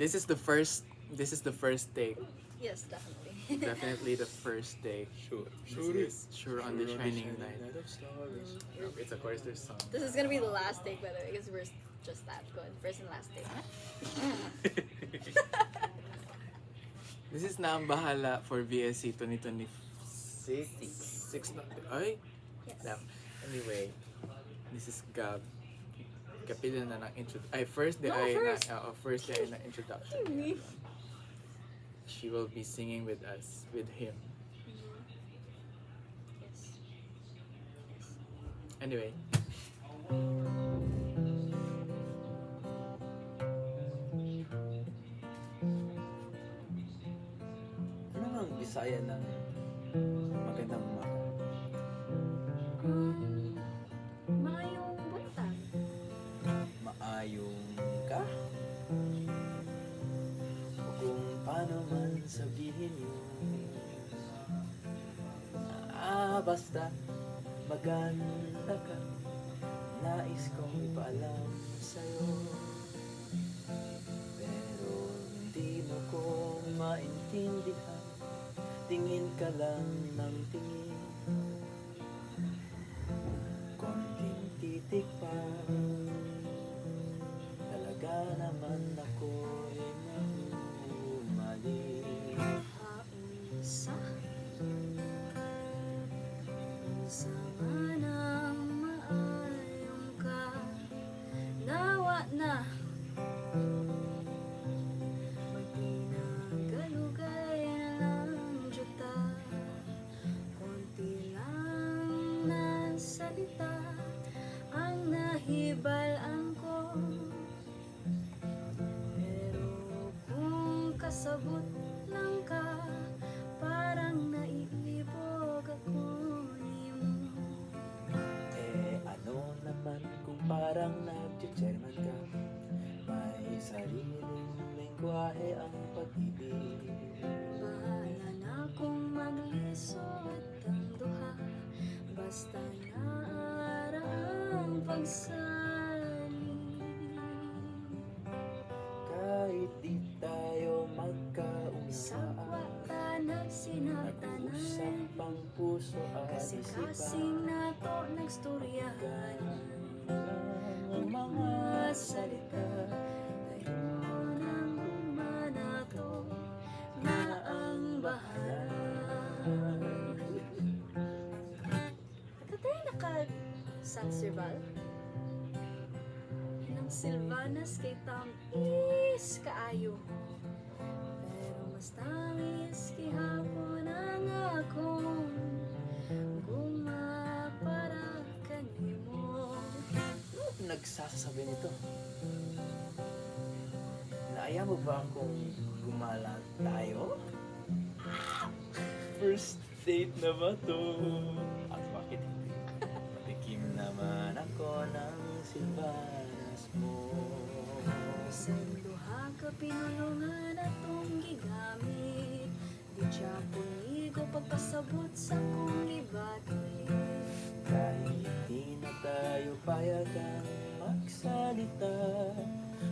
This is the first. This is the first take. Yes, definitely. Definitely the first take. Sure. This is sure on the shining light. of stars. It's of course there's song. This is gonna be the last take, by the way, because we're just that good. First and last take. This is na ang bahala for VSC 2026. Six na. Ay? Yes. Damn. Anyway, this is Gab. Kapila na ng intro. Ay, first day No, ay first. first day ay na introduction. Me. She will be singing with us, with him. Yes. Yes. Anyway, Ano nga ang Bisaya ng magandang umaga? Maayong buntag. Maayong ka? O kung paano man sabihin yun. Basta maganda ka. Nais kong ipaalam sa'yo. Pero hindi mo ko maintindihan. Tingin ka lang ng tingin. Konting titik pa. Talaga naman ako'y nahumali. Unsa? Unsa man ang maayong ka. Nawa na. Magpinagalugay na lang juta. Konti lang na salita ang nahibalaan ko. Pero kung kasabot lang ka, parang naiibog ako nimo. Ano naman kung parang nag-chairman ka? May sariling lengguwahe ang pag-ibig. Bahala na kung maglisod ang duha. Basta naara ang pagsali. Kahit di tayo Sagwa magkaunawaan, ta nagsinatanan. nag-uusap ang puso at Kasing-kasing isipan. nato nagstoryahan. Ang mga salita Ngayon ang manato na ang bahala. Katay naka-San Serval? Nang Silvanas kay tamis kaayo. Pero mas tamis kihapon ang akong gumapara kanimo. nagsasabi nito? Naaya mo ba akong gumala tayo? First date na ba to? At bakit hindi? Patikim naman ako ng silvanas mo. Isang duha ka pinulungan atong gigamit. Di siya punigo pagpasabot sa kong libati. Kahit di na tayo payagang magsalita,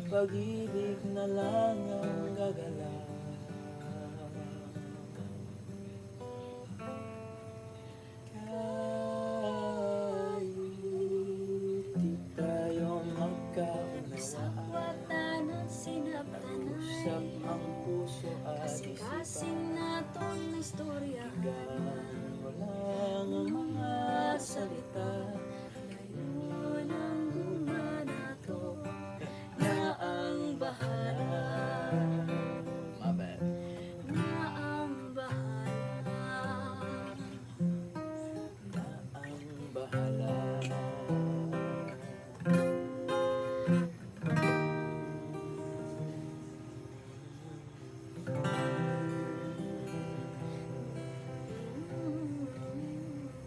pag-ibig na lang ang gagalaw. Kahit di tayo magkaunawaan, Sakwatan at nag-usap sinabtanan. ang puso at Kasing-kasing naton na istoryahan. walang ang mga salita. Ngayon ang gumanato na ang bahala. My bad. Na ang bahala. Na ang bahala.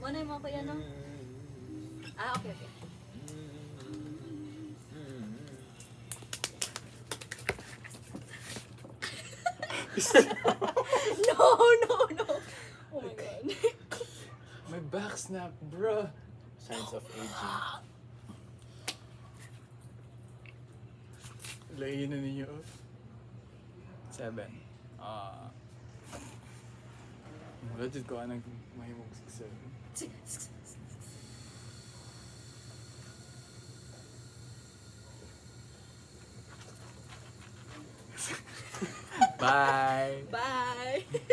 Ano yung mga kuya, no? Ah, okay, okay. No, no, no. Oh my God. my back snap, bro. Signs of aging. Layin na ninyo. Oh. 7. Wala dyan ko anong mahimong 6, 7. Bye! Bye!